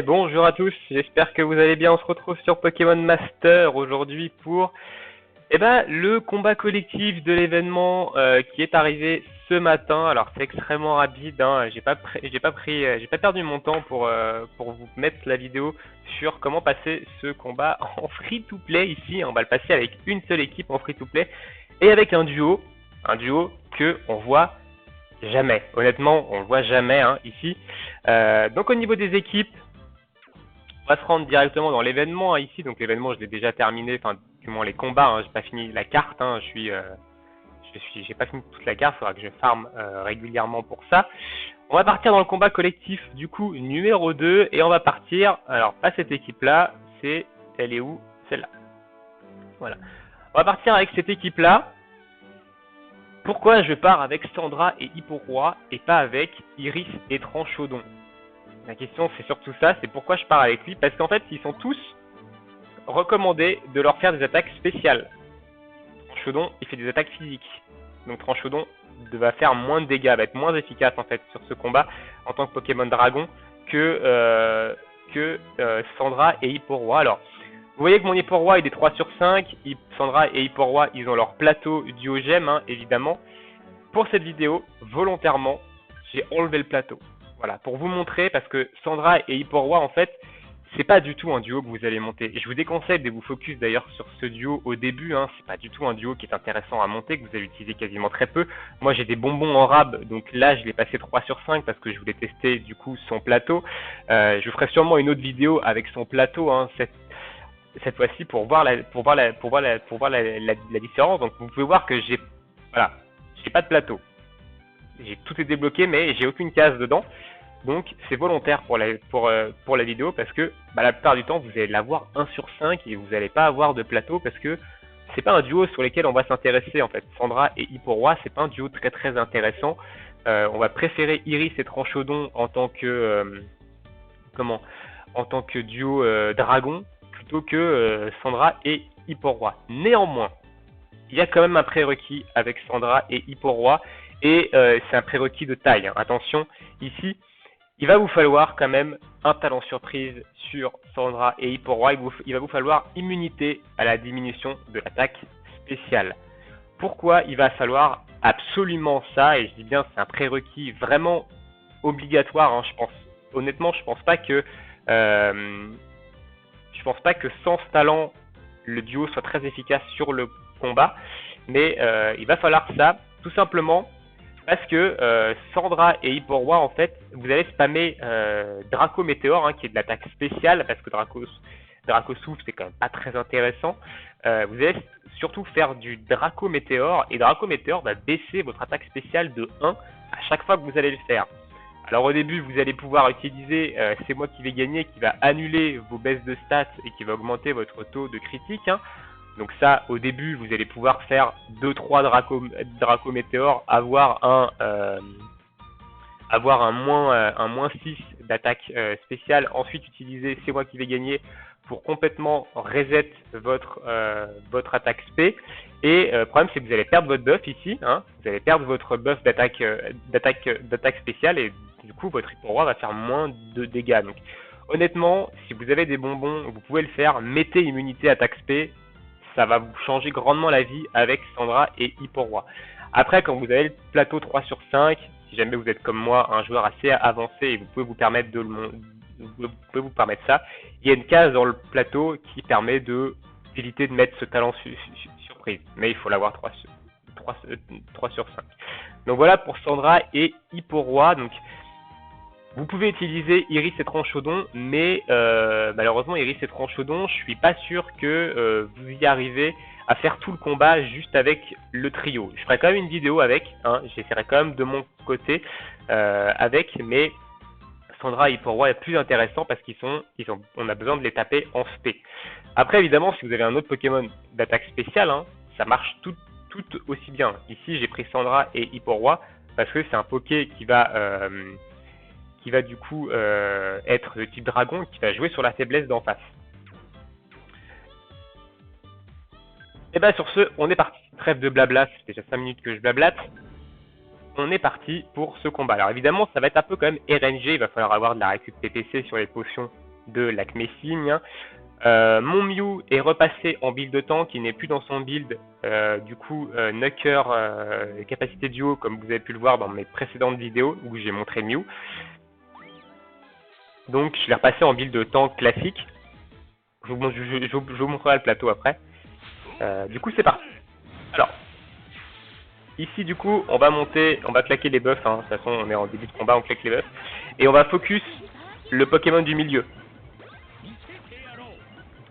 Bonjour à tous, j'espère que vous allez bien. On se retrouve sur Pokémon Master aujourd'hui pour le combat collectif de l'événement qui est arrivé ce matin. Alors c'est extrêmement rapide, hein. J'ai pas perdu mon temps pour vous mettre la vidéo sur comment passer ce combat en free to play ici. On va le passer avec une seule équipe en free to play et avec un duo que on voit jamais. Honnêtement, on le voit jamais hein, ici. Donc au niveau des équipes, on va se rendre directement dans l'événement hein, ici. Donc l'événement, je l'ai déjà terminé. Enfin, du moins les combats. Hein, j'ai pas fini la carte. Hein, j'ai pas fini toute la carte. Il faudra que je farme régulièrement pour ça. On va partir dans le combat collectif du coup numéro 2 et on va partir. Alors pas cette équipe-là. Elle est où? Celle-là. Voilà. On va partir avec cette équipe-là. Pourquoi je pars avec Sandra et Hipporoi et pas avec Iris et Tranchaudon? La question c'est surtout ça, c'est pourquoi je pars avec lui, parce qu'en fait ils sont tous recommandés de leur faire des attaques spéciales. Tranchaudon il fait des attaques physiques, donc Tranchaudon va faire moins de dégâts, va être moins efficace en fait sur ce combat en tant que Pokémon Dragon que Sandra et Hipporoi. Alors vous voyez que mon Hipporoi il est 3 sur 5, Sandra et Hipporoi ils ont leur plateau duogème hein, évidemment. Pour cette vidéo, volontairement, j'ai enlevé le plateau. Voilà, pour vous montrer, parce que Sandra et Hipporoi, en fait, c'est pas du tout un duo que vous allez monter. Je vous déconseille de vous focus d'ailleurs sur ce duo au début, hein. C'est pas du tout un duo qui est intéressant à monter, que vous allez utiliser quasiment très peu. Moi j'ai des bonbons en rab, donc là je l'ai passé 3 sur 5 parce que je voulais tester du coup son plateau. Je ferai sûrement une autre vidéo avec son plateau, hein, cette fois-ci pour voir la différence. Donc vous pouvez voir que j'ai pas de plateau. Tout est débloqué mais j'ai aucune case dedans. Donc c'est volontaire pour la vidéo parce que la plupart du temps vous allez l'avoir 1 sur 5 et vous n'allez pas avoir de plateau parce que c'est pas un duo sur lequel on va s'intéresser en fait. Sandra et Hipporoi, c'est pas un duo très très intéressant. On va préférer Iris et Tranchaudon en tant que duo dragon plutôt que Sandra et Hipporoi. Néanmoins, il y a quand même un prérequis avec Sandra et Hipporoi et c'est un prérequis de taille. Hein. Attention, ici, il va vous falloir quand même un talent surprise sur Sandra et Hipporoi. Il va vous falloir immunité à la diminution de l'attaque spéciale. Pourquoi il va falloir absolument ça? Et je dis bien, c'est un prérequis vraiment obligatoire. Hein. Honnêtement, je pense pas que sans ce talent, le duo soit très efficace sur le combat. Mais il va falloir ça, tout simplement. Parce que Sandra et Hipporoi, en fait, vous allez spammer Draco Météore, hein, qui est de l'attaque spéciale, parce que Draco Souffle, c'est quand même pas très intéressant. Vous allez surtout faire du Draco Météore, et Draco Météore va baisser votre attaque spéciale de 1 à chaque fois que vous allez le faire. Alors au début, vous allez pouvoir utiliser C'est moi qui vais gagner, qui va annuler vos baisses de stats et qui va augmenter votre taux de critique, hein. Donc ça, au début, vous allez pouvoir faire 2-3 Draco Météore, avoir un moins 6 d'attaque spéciale, ensuite utiliser C'est moi qui vais gagner pour complètement reset votre attaque spé. Et le problème c'est que vous allez perdre votre buff ici, hein, vous allez perdre votre buff d'attaque spéciale et du coup votre Hipporoi va faire moins de dégâts. Donc honnêtement, si vous avez des bonbons, vous pouvez le faire, mettez immunité attaque spé, ça va vous changer grandement la vie avec Sandra et Hipporoi. Après, quand vous avez le plateau 3 sur 5, si jamais vous êtes comme moi un joueur assez avancé et vous pouvez vous permettre ça, il y a une case dans le plateau qui permet d'éviter de mettre ce talent surprise. Mais il faut l'avoir 3 sur 5. Donc voilà pour Sandra et Hipporoi. Donc vous pouvez utiliser Iris et Tranchaudon, mais malheureusement Iris et Tranchaudon, je suis pas sûr que vous y arrivez à faire tout le combat juste avec le trio. Je ferai quand même une vidéo avec, hein, j'essaierai quand même de mon côté avec, mais Sandra et Hipporoi est plus intéressant parce on a besoin de les taper en spé. Après évidemment, si vous avez un autre Pokémon d'attaque spéciale, hein, ça marche tout aussi bien. Ici j'ai pris Sandra et Hipporoi parce que c'est un Poké qui va du coup être de type dragon, qui va jouer sur la faiblesse d'en face. Et sur ce, on est parti. Trêve de blabla, c'est déjà 5 minutes que je blablate. on est parti pour ce combat. Alors évidemment, ça va être un peu quand même RNG, il va falloir avoir de la récup PPC sur les potions de l'Acmé Signe. Mon Mew est repassé en build de tank, il n'est plus dans son build, du coup, Knocker, capacité duo, comme vous avez pu le voir dans mes précédentes vidéos où j'ai montré Mew. Donc je l'ai repassé en build de tank classique. Je vous montrerai le plateau après. Du coup, c'est parti. Alors, ici, du coup, on va monter, on va claquer les buffs. Hein. De toute façon, on est en début de combat, on claque les buffs. Et on va focus le Pokémon du milieu.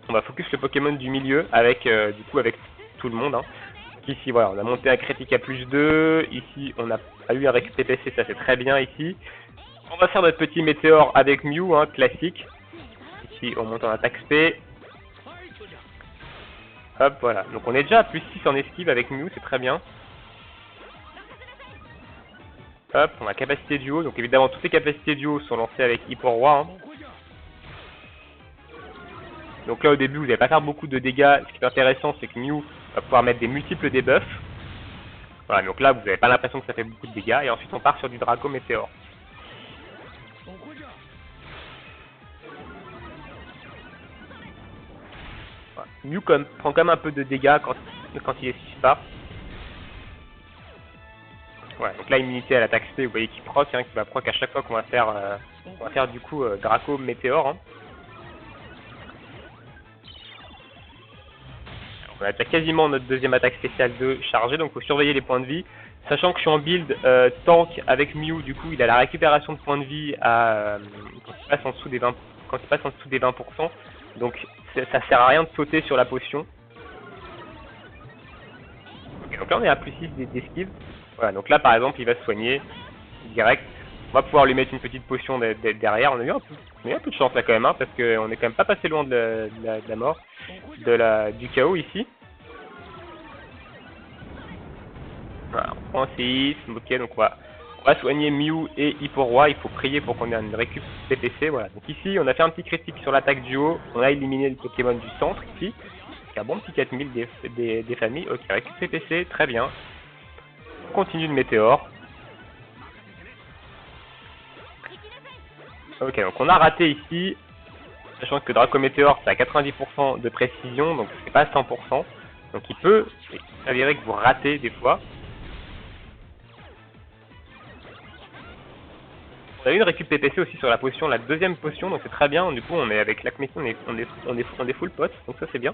On va focus le Pokémon du milieu avec, du coup, avec tout le monde. Hein. Ici, voilà, on a monté un critique à +2. Ici, on a eu un récup TPC, ça c'est très bien ici. On va faire notre petit météore avec Mew, hein, classique. Ici, on monte en attaque SP. Hop, voilà. Donc on est déjà à +6 en esquive avec Mew, c'est très bien. Hop, on a capacité duo. Donc évidemment, toutes les capacités duo sont lancées avec Hippo-Roi. Hein. Donc là, au début, vous n'allez pas faire beaucoup de dégâts. Ce qui est intéressant, c'est que Mew va pouvoir mettre des multiples debuffs. Voilà, donc là, vous n'avez pas l'impression que ça fait beaucoup de dégâts. Et ensuite, on part sur du Draco Météore. Voilà. Mew prend quand même un peu de dégâts quand il esquive pas. Ouais, donc là, immunité à l'attaque SP, vous voyez qu'il proc, hein, qui va proc à chaque fois qu'on va faire du coup Draco Météore. Hein. On a déjà quasiment notre deuxième attaque spéciale de chargée, donc il faut surveiller les points de vie. Sachant que je suis en build tank avec Mew, du coup il a la récupération de points de vie quand il passe en dessous des 20%. Donc ça sert à rien de sauter sur la potion. Okay, donc là on est à +6 d'esquive. Voilà, donc là par exemple il va se soigner direct. On va pouvoir lui mettre une petite potion derrière. On a eu un peu de chance là quand même, hein, parce qu'on est quand même pas passé loin de la mort, du chaos ici. Voilà, on prend 6, ok, donc on va soigner Mew et Hippo-Roi. Il faut prier pour qu'on ait une récup PPC. Voilà, donc ici on a fait un petit critique sur l'attaque du haut. On a éliminé le Pokémon du centre ici. Un bon petit 4000 des familles. Ok, récup PPC, très bien. On continue de météore. Ok, donc on a raté ici, sachant que Draco Météore c'est à 90% de précision, donc c'est pas à 100%. Donc il peut s'avérer que vous ratez des fois. On a eu une récup PPC aussi sur la potion, la deuxième potion, donc c'est très bien. Du coup on est avec l'Acmé, on est full pot, donc ça c'est bien.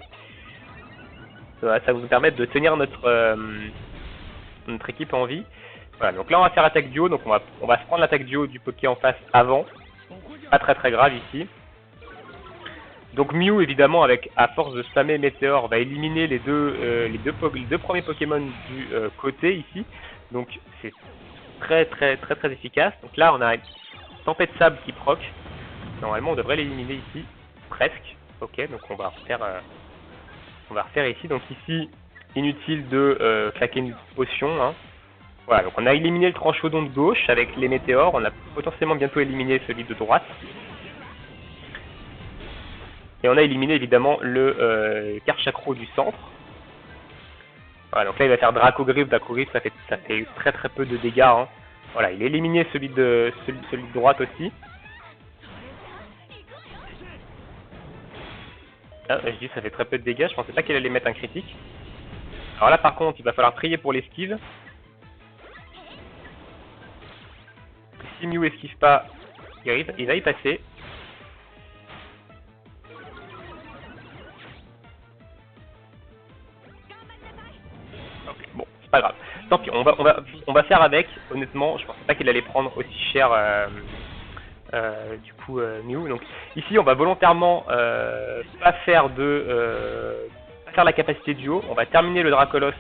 Ça va vous permettre de tenir notre équipe en vie. Voilà, donc là on va faire attaque duo, donc on va se prendre l'attaque duo du Poké en face avant. Pas très grave ici. Donc Mew évidemment à force de spammer Météore va éliminer les deux premiers Pokémon du côté ici. Donc c'est très efficace. Donc là on a une tempête de sable qui proc. Normalement on devrait l'éliminer ici. Presque. Ok, donc on va refaire ici. Donc ici inutile de claquer une potion. Hein. Voilà, donc on a éliminé le tranchodon de gauche avec les météores, on a potentiellement bientôt éliminé celui de droite. Et on a éliminé évidemment le Karchakro du centre. Voilà, donc là il va faire Draco Griffe, ça fait très peu de dégâts. Hein. Voilà, il a éliminé celui de droite aussi. Ah, je dis ça fait très peu de dégâts, je pensais pas qu'il allait mettre un critique. Alors là par contre il va falloir prier pour l'esquive. Si Mew esquive pas, il va y passer. Okay, bon, c'est pas grave. Tant pis, on va faire avec. Honnêtement, je pensais pas qu'il allait prendre aussi cher du coup Mew. Donc ici, on va volontairement pas faire la capacité duo. On va terminer le Dracolos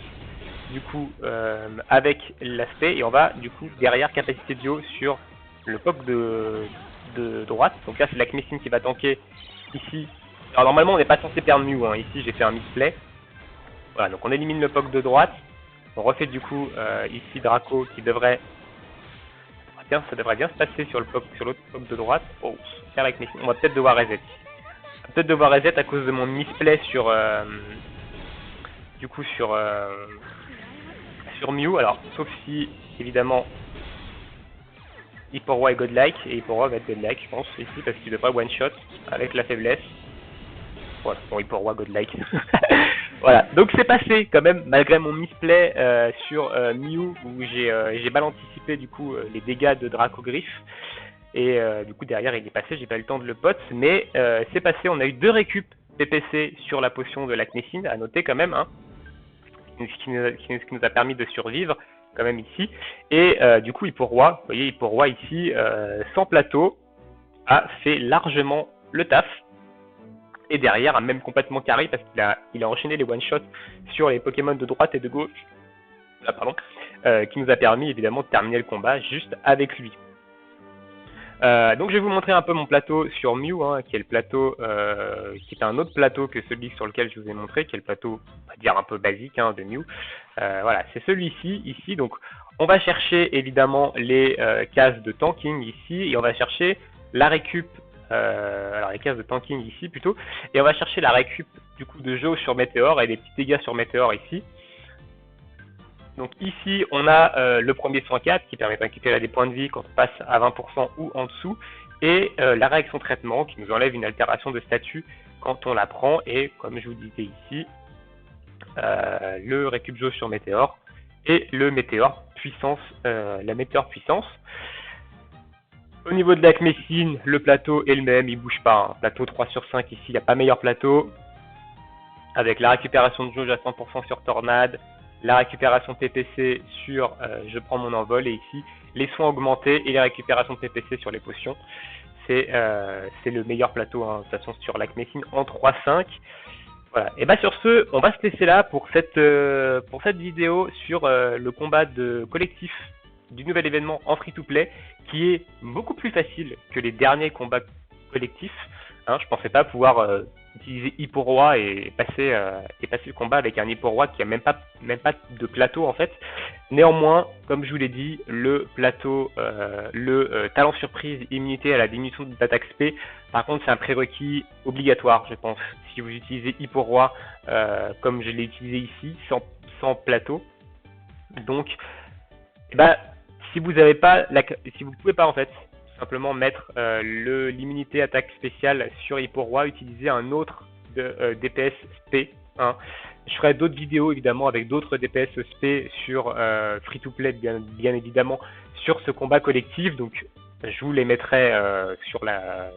du coup avec l'aspect et on va du coup derrière capacité duo sur le POC de droite. Donc là c'est l'Acmé Signe qui va tanker ici. Alors normalement on n'est pas censé perdre Mew, hein. Ici j'ai fait un misplay. Voilà, donc on élimine le POC de droite. On refait du coup ici Draco qui devrait... Tiens, ça devrait bien se passer sur l'autre POC de droite. Oh, faire l'Acmé Signe. On va peut-être devoir reset. On va peut-être devoir reset à cause de mon misplay sur sur Mew, alors sauf si évidemment Hippo-Roi est godlike, et Hippo-Roi va être godlike je pense ici parce qu'il devrait one shot avec la faiblesse. Voilà, bon Hippo-Roi godlike. Voilà, donc c'est passé quand même malgré mon misplay sur Mew où j'ai mal anticipé du coup les dégâts de Dracogriffe. Et du coup derrière il est passé, j'ai pas eu le temps de le pot, mais c'est passé, on a eu 2 récup PPC sur la potion de l'Acnécine, à noter quand même, hein, ce qui nous a permis de survivre quand même ici. Et du coup Hippo-Roi, vous voyez Hippo-Roi ici, sans plateau, a fait largement le taf. Et derrière a même complètement carré parce qu'il a enchaîné les one-shots sur les Pokémon de droite et de gauche, là, pardon, qui nous a permis évidemment de terminer le combat juste avec lui. Donc je vais vous montrer un peu mon plateau sur Mew, hein, qui est le plateau, qui est un autre plateau que celui sur lequel je vous ai montré, qui est le plateau, on va dire un peu basique hein, de Mew. Voilà, c'est celui-ci, ici. Donc on va chercher évidemment les cases de tanking ici, et on va chercher la récup, alors les cases de tanking ici plutôt, et on va chercher la récup du coup de jauge sur Météore et des petits dégâts sur Météore ici. Donc ici, on a le premier 104 qui permet de récupérer des points de vie quand on passe à 20% ou en dessous, et la réaction traitement qui nous enlève une altération de statut quand on la prend, et comme je vous disais ici, le récup jauge sur Météore et le Météore puissance, la Météore puissance. Au niveau de l'Acmécine, le plateau est le même, il ne bouge pas. Hein. Plateau 3 sur 5 ici, il n'y a pas meilleur plateau. Avec la récupération de jauge à 100% sur Tornade, la récupération PPC sur je prends mon envol, et ici les soins augmentés et les récupérations de PPC sur les potions. C'est le meilleur plateau hein, de toute façon sur l'Acmécine en 3-5. Voilà, et bah sur ce, on va se laisser là pour cette vidéo sur le combat de collectif du nouvel événement en free-to-play qui est beaucoup plus facile que les derniers combats collectifs. Hein, je pensais pas pouvoir utiliser Hippo-Roi et passer le combat avec un Hippo-Roi qui a même pas de plateau en fait. Néanmoins, comme je vous l'ai dit, le plateau, talent surprise immunité à la diminution d'attaque SP, par contre c'est un prérequis obligatoire je pense, si vous utilisez Hippo-Roi comme je l'ai utilisé ici, sans plateau. Donc, bah, si vous avez pas, si vous pouvez pas en fait, simplement mettre l'immunité attaque spéciale sur Hippo-Roi, utiliser un autre DPS SP. Hein. Je ferai d'autres vidéos évidemment avec d'autres DPS SP sur free-to-play bien évidemment sur ce combat collectif. Donc je vous les mettrai sur la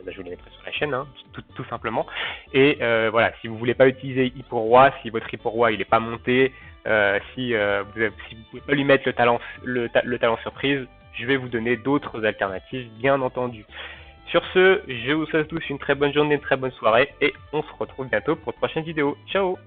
chaîne, hein, tout simplement. Et voilà, si vous voulez pas utiliser Hippo-Roi, si votre Hippo-Roi il est pas monté, si vous pouvez pas lui mettre le talent surprise, je vais vous donner d'autres alternatives, bien entendu. Sur ce, je vous souhaite tous une très bonne journée, une très bonne soirée, et on se retrouve bientôt pour de prochaines vidéos. Ciao!